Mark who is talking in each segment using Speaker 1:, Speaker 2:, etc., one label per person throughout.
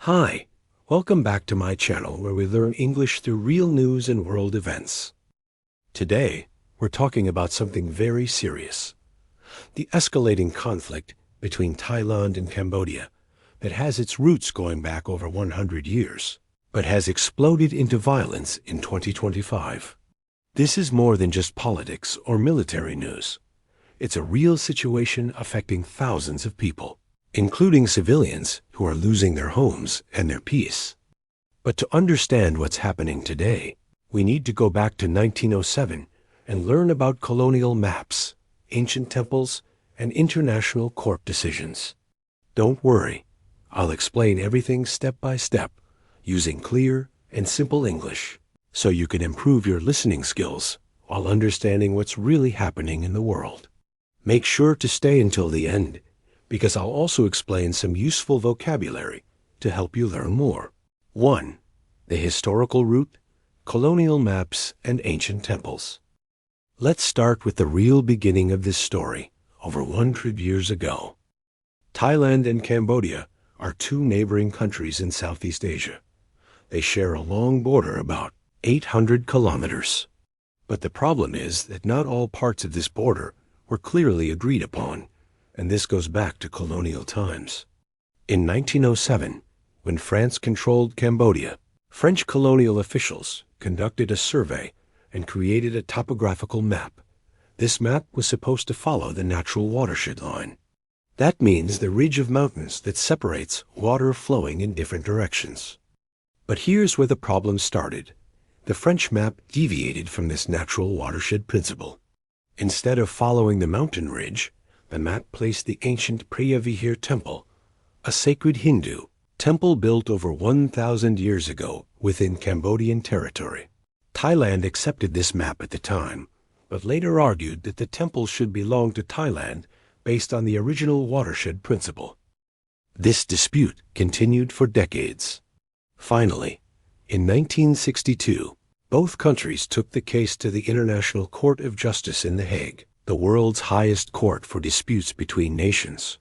Speaker 1: Hi, welcome back to my channel where we learn English through real news and world events. Today, we're talking about something very serious. The escalating conflict between Thailand and Cambodia that has its roots going back over 100 years, but has exploded into violence in 2025. This is more than just politics or military news. It's a real situation affecting thousands of people, including civilians who are losing their homes and their peace. But to understand what's happening today, we need to go back to 1907 and learn about colonial maps, ancient temples, and international court decisions. Don't worry, I'll explain everything step by step, using clear and simple English, so you can improve your listening skills while understanding what's really happening in the world. Make sure to stay until the end, because I'll also explain some useful vocabulary to help you learn more. 1. The historical route, colonial maps, and ancient temples. Let's start with the real beginning of this story, over 100 years ago. Thailand and Cambodia are two neighboring countries in Southeast Asia. They share a long border, about 800 kilometers. But the problem is that not all parts of this border were clearly agreed upon, and this goes back to colonial times. In 1907, when France controlled Cambodia, French colonial officials conducted a survey and created a topographical map. This map was supposed to follow the natural watershed line. That means the ridge of mountains that separates water flowing in different directions. But here's where the problem started. The French map deviated from this natural watershed principle. Instead of following the mountain ridge, the map placed the ancient Priya Vihar temple, a sacred Hindu temple built over 1,000 years ago within Cambodian territory. Thailand accepted this map at the time, but later argued that the temple should belong to Thailand based on the original watershed principle. This dispute continued for decades. Finally, in 1962, both countries took the case to the International Court of Justice in The Hague, the world's highest court for disputes between nations.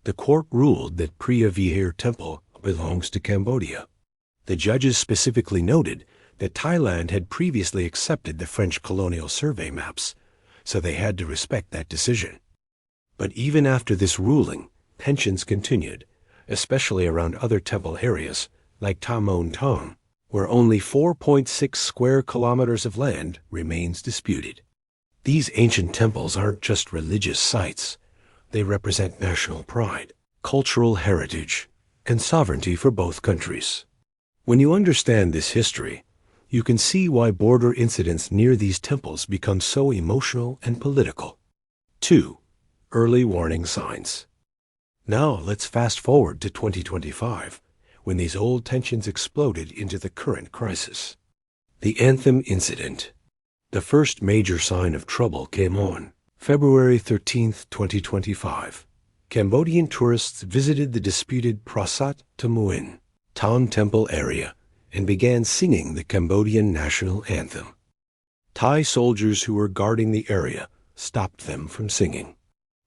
Speaker 1: The court ruled that Priya Vihar temple belongs to Cambodia. The judges specifically noted that Thailand had previously accepted the French colonial survey maps, so they had to respect that decision. But even after this ruling, tensions continued, especially around other temple areas like Ta Mon Thong, where only 4.6 square kilometers of land remains disputed. These ancient temples aren't just religious sites. They represent national pride, cultural heritage, and sovereignty for both countries. When you understand this history, you can see why border incidents near these temples become so emotional and political. 2. Early warning signs. Now let's fast forward to 2025, when these old tensions exploded into the current crisis. The Anthem incident. The first major sign of trouble came on February 13, 2025. Cambodian tourists visited the disputed Prasat Tamuin Town Temple area and began singing the Cambodian national anthem. Thai soldiers who were guarding the area stopped them from singing.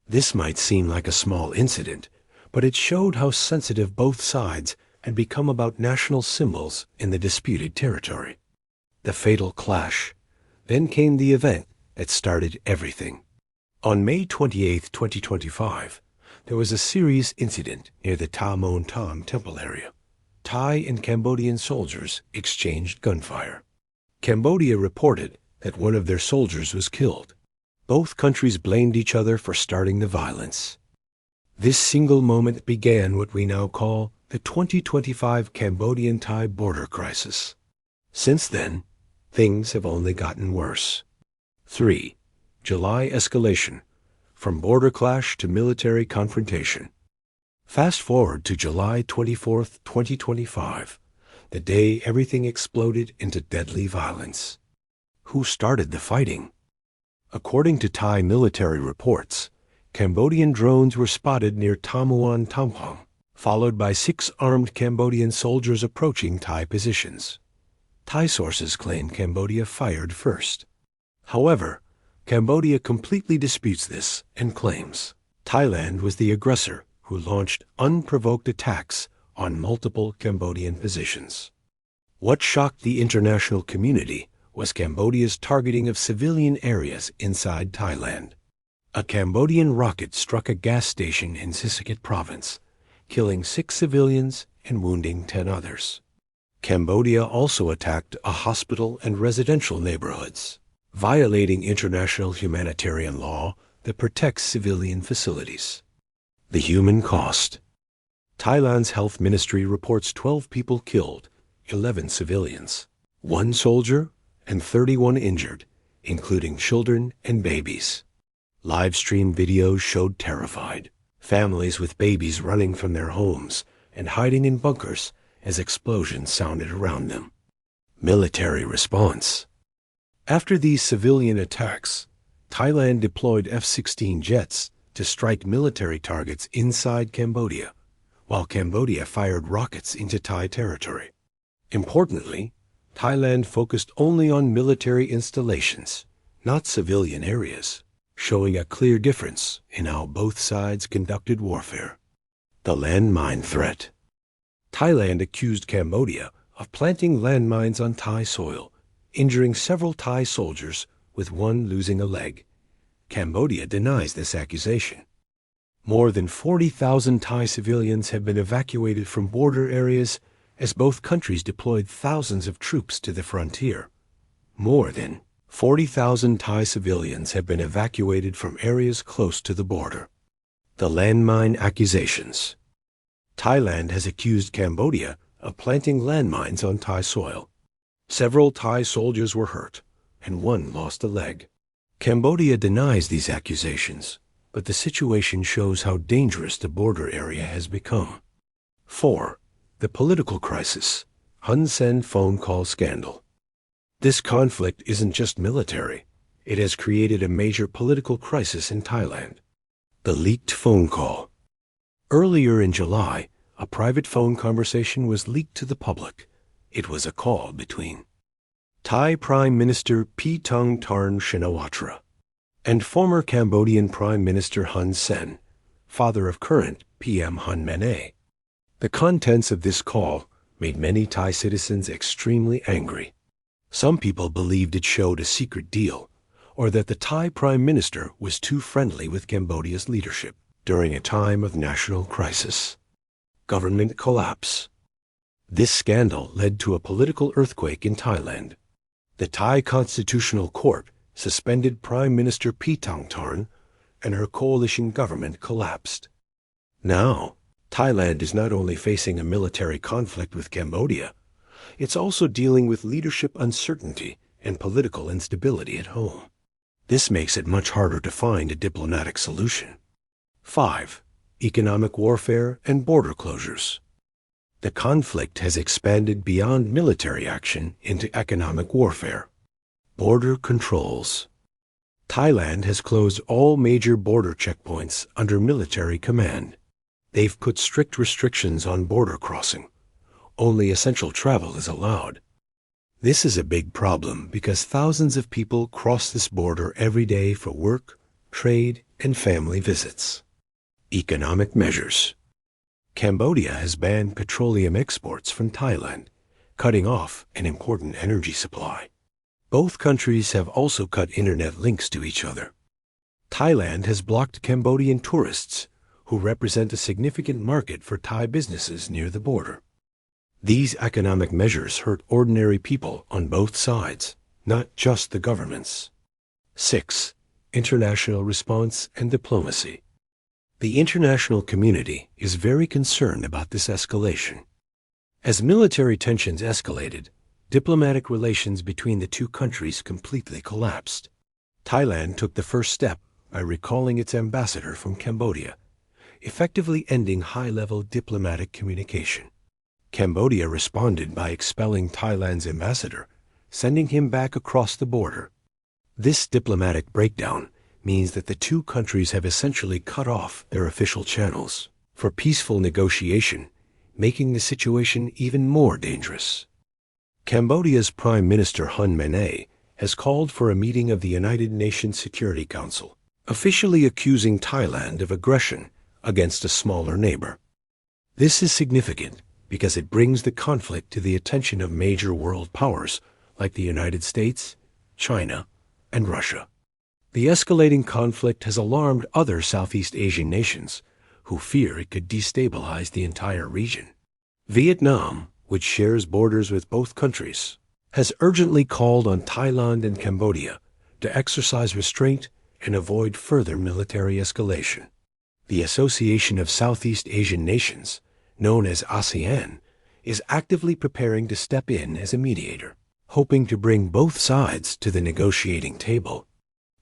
Speaker 1: This might seem like a small incident, but it showed how sensitive both sides had become about national symbols in the disputed territory. The fatal clash. Then came the event that started everything. On May 28, 2025, there was a serious incident near the Ta Mon Thong temple area. Thai and Cambodian soldiers exchanged gunfire. Cambodia reported that one of their soldiers was killed. Both countries blamed each other for starting the violence. This single moment began what we now call the 2025 Cambodian-Thai border crisis. Since then, things have only gotten worse. 3. July escalation, from border clash to military confrontation. Fast forward to July 24, 2025, the day everything exploded into deadly violence. Who started the fighting? According to Thai military reports, Cambodian drones were spotted near Tamuan Tampong, followed by 6 armed Cambodian soldiers approaching Thai positions. Thai sources claim Cambodia fired first. However, Cambodia completely disputes this and claims Thailand was the aggressor who launched unprovoked attacks on multiple Cambodian positions. What shocked the international community was Cambodia's targeting of civilian areas inside Thailand. A Cambodian rocket struck a gas station in Sisaket province, killing 6 civilians and wounding 10 others. Cambodia also attacked a hospital and residential neighborhoods, violating international humanitarian law that protects civilian facilities. The human cost. Thailand's health ministry reports 12 people killed, 11 civilians, 1 soldier, and 31 injured, including children and babies. Live-stream videos showed terrified families with babies running from their homes and hiding in bunkers as explosions sounded around them. Military response. After these civilian attacks, Thailand deployed F-16 jets to strike military targets inside Cambodia, while Cambodia fired rockets into Thai territory. Importantly, Thailand focused only on military installations, not civilian areas, showing a clear difference in how both sides conducted warfare. The landmine threat. Thailand accused Cambodia of planting landmines on Thai soil, injuring several Thai soldiers, with one losing a leg. Cambodia denies this accusation. More than 40,000 Thai civilians have been evacuated from border areas as both countries deployed thousands of troops to the frontier. More than 40,000 Thai civilians have been evacuated from areas close to the border. The landmine accusations. Thailand has accused Cambodia of planting landmines on Thai soil. Several Thai soldiers were hurt, and one lost a leg. Cambodia denies these accusations, but the situation shows how dangerous the border area has become. 4. The political crisis. Hun Sen phone call scandal. This conflict isn't just military. It has created a major political crisis in Thailand. The leaked phone call. Earlier in July, a private phone conversation was leaked to the public. It was a call between Thai Prime Minister Paetongtarn Shinawatra and former Cambodian Prime Minister Hun Sen, father of current PM Hun Manet. The contents of this call made many Thai citizens extremely angry. Some people believed it showed a secret deal, or that the Thai Prime Minister was too friendly with Cambodia's leadership during a time of national crisis. Government collapse. This scandal led to a political earthquake in Thailand. The Thai Constitutional Court suspended Prime Minister Paetongtarn, and her coalition government collapsed. Now, Thailand is not only facing a military conflict with Cambodia, it's also dealing with leadership uncertainty and political instability at home. This makes it much harder to find a diplomatic solution. 5. Economic warfare and border closures. The conflict has expanded beyond military action into economic warfare. Border controls. Thailand has closed all major border checkpoints under military command. They've put strict restrictions on border crossing. Only essential travel is allowed. This is a big problem because thousands of people cross this border every day for work, trade, and family visits. Economic measures. Cambodia has banned petroleum exports from Thailand, cutting off an important energy supply. Both countries have also cut internet links to each other. Thailand has blocked Cambodian tourists, who represent a significant market for Thai businesses near the border. These economic measures hurt ordinary people on both sides, not just the governments. 6. International response and diplomacy. The international community is very concerned about this escalation. As military tensions escalated, diplomatic relations between the two countries completely collapsed. Thailand took the first step by recalling its ambassador from Cambodia, effectively ending high-level diplomatic communication. Cambodia responded by expelling Thailand's ambassador, sending him back across the border. This diplomatic breakdown means that the two countries have essentially cut off their official channels for peaceful negotiation, making the situation even more dangerous. Cambodia's Prime Minister Hun Manet has called for a meeting of the United Nations Security Council, officially accusing Thailand of aggression against a smaller neighbor. This is significant because it brings the conflict to the attention of major world powers like the United States, China, and Russia. The escalating conflict has alarmed other Southeast Asian nations who fear it could destabilize the entire region. Vietnam, which shares borders with both countries, has urgently called on Thailand and Cambodia to exercise restraint and avoid further military escalation. The Association of Southeast Asian Nations, known as ASEAN, is actively preparing to step in as a mediator, hoping to bring both sides to the negotiating table.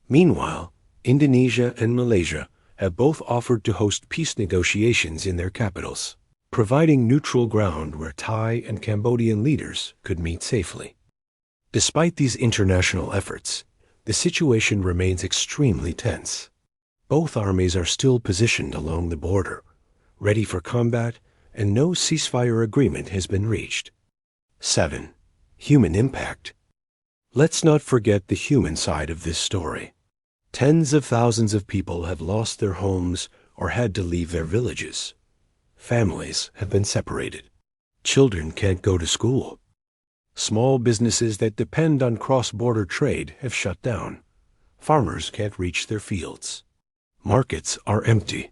Speaker 1: Meanwhile, Indonesia and Malaysia have both offered to host peace negotiations in their capitals, providing neutral ground where Thai and Cambodian leaders could meet safely. Despite these international efforts, the situation remains extremely tense. Both armies are still positioned along the border, ready for combat, and no ceasefire agreement has been reached. 7. Human impact. Let's not forget the human side of this story. Tens of thousands of people have lost their homes or had to leave their villages. Families have been separated. Children can't go to school. Small businesses that depend on cross-border trade have shut down. Farmers can't reach their fields. Markets are empty.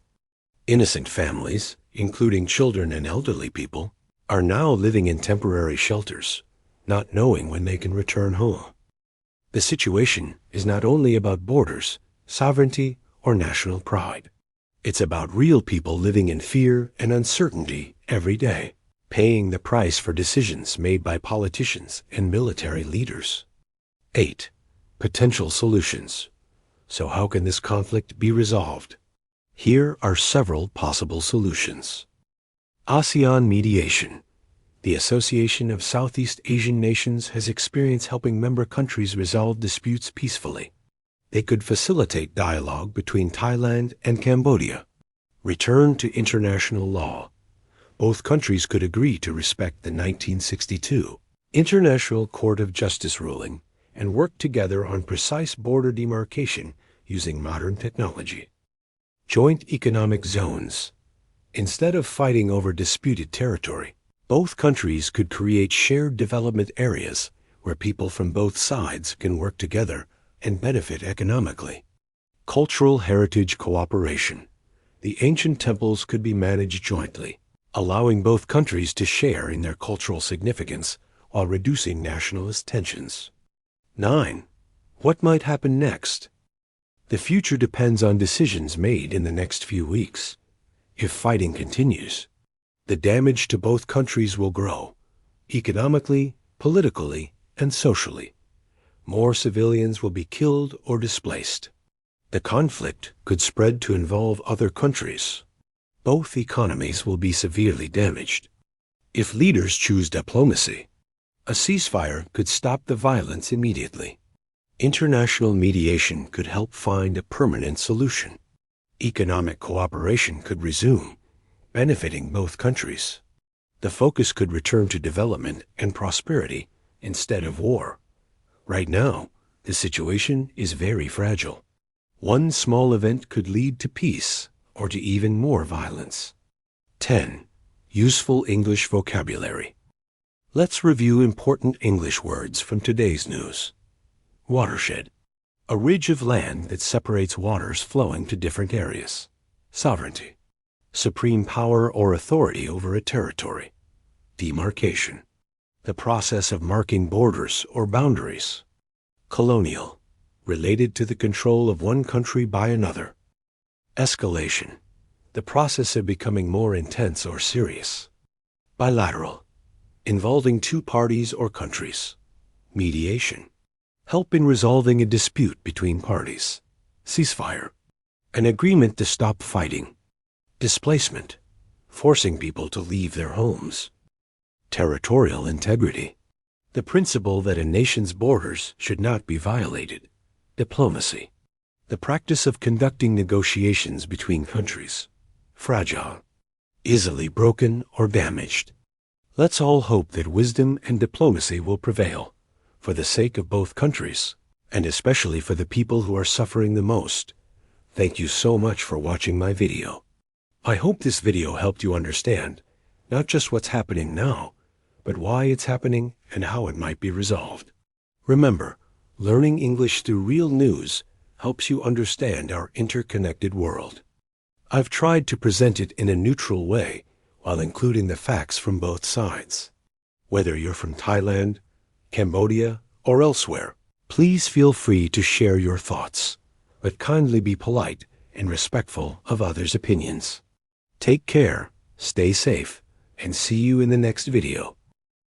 Speaker 1: Innocent families, including children and elderly people, are now living in temporary shelters, not knowing when they can return home. The situation is not only about borders, sovereignty, or national pride. It's about real people living in fear and uncertainty every day, paying the price for decisions made by politicians and military leaders. 8. Potential solutions. So how can this conflict be resolved? Here are several possible solutions. ASEAN mediation. The Association of Southeast Asian Nations has experience helping member countries resolve disputes peacefully. They could facilitate dialogue between Thailand and Cambodia. Return to international law. Both countries could agree to respect the 1962 International Court of Justice ruling and work together on precise border demarcation using modern technology. Joint economic zones. Instead of fighting over disputed territory, both countries could create shared development areas where people from both sides can work together and benefit economically. Cultural heritage cooperation. The ancient temples could be managed jointly, allowing both countries to share in their cultural significance while reducing nationalist tensions. 9. What might happen next? The future depends on decisions made in the next few weeks. If fighting continues, the damage to both countries will grow, economically, politically, and socially. More civilians will be killed or displaced. The conflict could spread to involve other countries. Both economies will be severely damaged. If leaders choose diplomacy, a ceasefire could stop the violence immediately. International mediation could help find a permanent solution. Economic cooperation could resume, benefiting both countries. The focus could return to development and prosperity instead of war. Right now, the situation is very fragile. One small event could lead to peace or to even more violence. 10. Useful English vocabulary. Let's review important English words from today's news. Watershed. A ridge of land that separates waters flowing to different areas. Sovereignty. Supreme power or authority over a territory. Demarcation. The process of marking borders or boundaries. Colonial. Related to the control of one country by another. Escalation. The process of becoming more intense or serious. Bilateral. Involving two parties or countries. Mediation. Help in resolving a dispute between parties. Ceasefire. An agreement to stop fighting. Displacement. Forcing people to leave their homes. Territorial integrity. The principle that a nation's borders should not be violated. Diplomacy. The practice of conducting negotiations between countries. Fragile. Easily broken or damaged. Let's all hope that wisdom and diplomacy will prevail, for the sake of both countries, and especially for the people who are suffering the most. Thank you so much for watching my video. I hope this video helped you understand Not just what's happening now, but why it's happening and how it might be resolved. Remember, learning English through real news helps you understand our interconnected world. I've tried to present it in a neutral way while including the facts from both sides. Whether you're from Thailand, Cambodia, or elsewhere, please feel free to share your thoughts, but kindly be polite and respectful of others' opinions. Take care, stay safe, and see you in the next video.